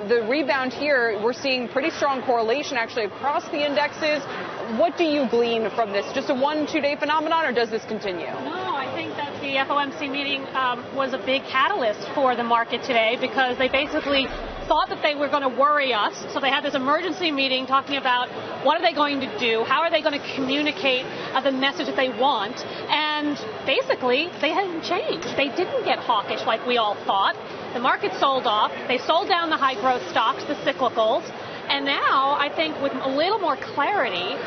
the rebound here, we're seeing pretty strong correlation actually across the indexes. What do you glean from this? Just a 1-2 day phenomenon, or does this continue? No, I think that the FOMC meeting was a big catalyst for the market today, because they basically thought that they were going to worry us. So they had this emergency meeting talking about what are they going to do, how are they going to communicate the message that they want, and basically they hadn't changed. They didn't get hawkish like we all thought. The market sold off. They sold down the high growth stocks, the cyclicals, and now I think with a little more clarity,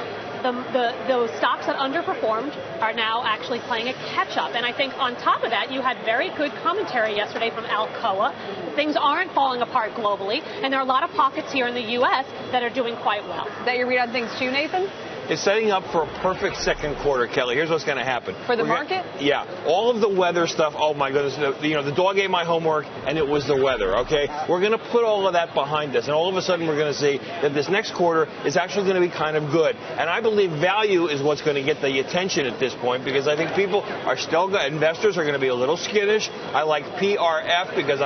those stocks that underperformed are now actually playing a catch-up. And I think on top of that, you had very good commentary yesterday from Alcoa. Things aren't falling apart globally, and there are a lot of pockets here in the U.S. that are doing quite well. Is that your read on things too, Nathan? It's setting up for a perfect second quarter, Kelly. Here's what's going to happen. For the market? Yeah. All of the weather stuff, oh my goodness. The dog ate my homework, and it was the weather, okay? We're going to put all of that behind us, and all of a sudden we're going to see that this next quarter is actually going to be kind of good. And I believe value is what's going to get the attention at this point, because I think people are still, investors are going to be a little skittish. I like PRF because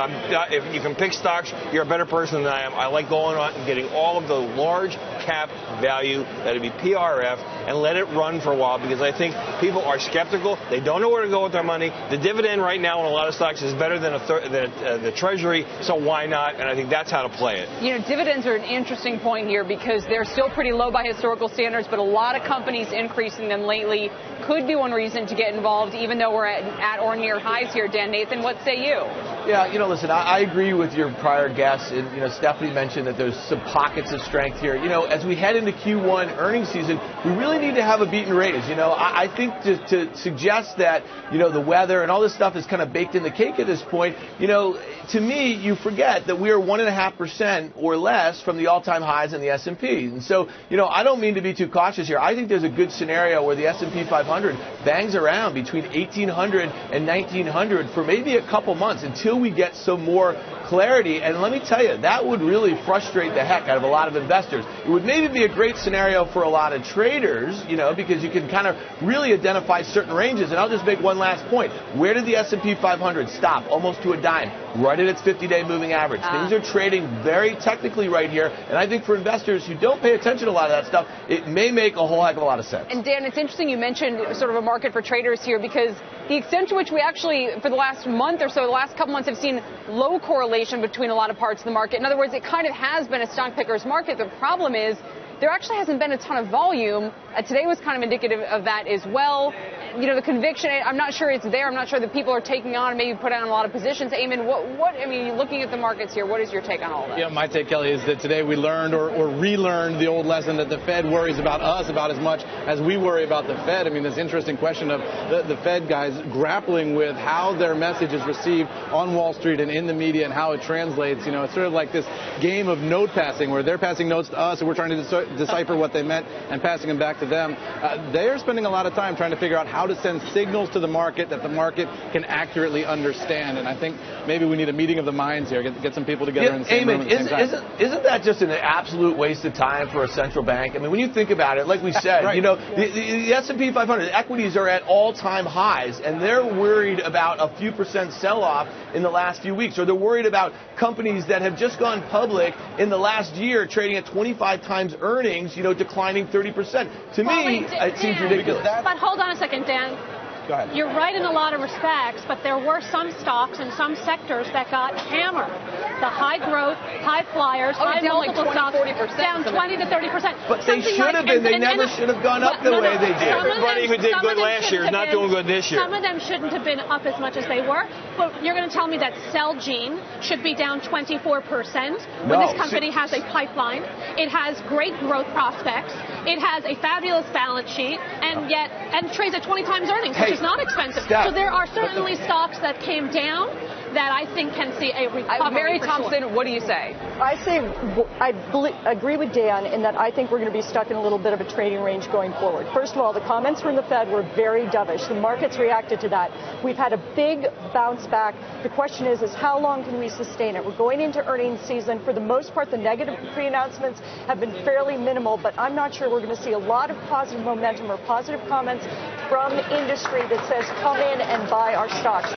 if you can pick stocks, you're a better person than I am. I like going on and getting all of the large cap value, that'd be PRF, and let it run for a while, because I think people are skeptical. They don't know where to go with their money. The dividend right now in a lot of stocks is better than the Treasury, so why not? And I think that's how to play it. You know, dividends are an interesting point here because they're still pretty low by historical standards, but a lot of companies increasing them lately could be one reason to get involved, even though we're at or near highs here. Dan, Nathan, what say you? Yeah, listen, I agree with your prior guess. And, Stephanie mentioned that there's some pockets of strength here. As we head into Q1 earnings season, we really need to have a beat and raise. I think to suggest that, the weather and all this stuff is kind of baked in the cake at this point, to me, you forget that we are 1.5% or less from the all-time highs in the S&P. And so, I don't mean to be too cautious here. I think there's a good scenario where the S&P 500 bangs around between 1,800 and 1,900 for maybe a couple months until we get some more clarity. And let me tell you, that would really frustrate the heck out of a lot of investors. It would maybe be a great scenario for a lot of traders, because you can kind of really identify certain ranges. And I'll just make one last point. Where did the S&P 500 stop? Almost to a dime. Right at its 50-day moving average. Things are trading very technically right here. And I think for investors who don't pay attention to a lot of that stuff, it may make a whole heck of a lot of sense. And Dan, it's interesting you mentioned sort of a market for traders here, because the extent to which we actually, for the last month or so, the last couple months, have seen low correlation between a lot of parts of the market. In other words, it kind of has been a stock picker's market. The problem is there actually hasn't been a ton of volume. Today was kind of indicative of that as well. The conviction, I'm not sure it's there. I'm not sure that people are taking on, maybe put on a lot of positions. Eamon, looking at the markets here, what is your take on all that? Yeah, my take, Kelly, is that today we learned or relearned the old lesson that the Fed worries about us about as much as we worry about the Fed. This interesting question of the Fed guys grappling with how their message is received on Wall Street and in the media and how it translates. It's sort of like this game of note passing where they're passing notes to us and we're trying to decipher what they meant and passing them back to them. They're spending a lot of time trying to figure out how to send signals to the market that the market can accurately understand. And I think maybe we need a meeting of the minds here, get some people together in the same room at the same time. Isn't that just an absolute waste of time for a central bank? When you think about it, like we said, right. The S&P 500 equities are at all-time highs, and they're worried about a few percent sell-off in the last few weeks, or they're worried about companies that have just gone public in the last year trading at 25 times earnings, declining 30%. To me, it seems ridiculous. But hold on a second, Dan. Go ahead. You're right in a lot of respects, but there were some stocks and some sectors that got hammered. The high growth, high flyers, high multiple stocks, down 20 to 30%. But they should have been. They never should have gone up the way they did. Everybody who did good last year is not doing good this year. Some of them shouldn't have been up as much as they were. But you're going to tell me that Celgene should be down 24% when this company has a pipeline. It has great growth prospects. It has a fabulous balance sheet, and trades at 20 times earnings, which is not expensive. So there are certainly stocks that came down that I think can see a recovery. Mary Thompson, sure. What do you say? I agree with Dan in that I think we're going to be stuck in a little bit of a trading range going forward. First of all, the comments from the Fed were very dovish. The markets reacted to that. We've had a big bounce back. The question is how long can we sustain it? We're going into earnings season. For the most part, the negative pre-announcements have been fairly minimal, but I'm not sure we're going to see a lot of positive momentum or positive comments from industry that says come in and buy our stocks.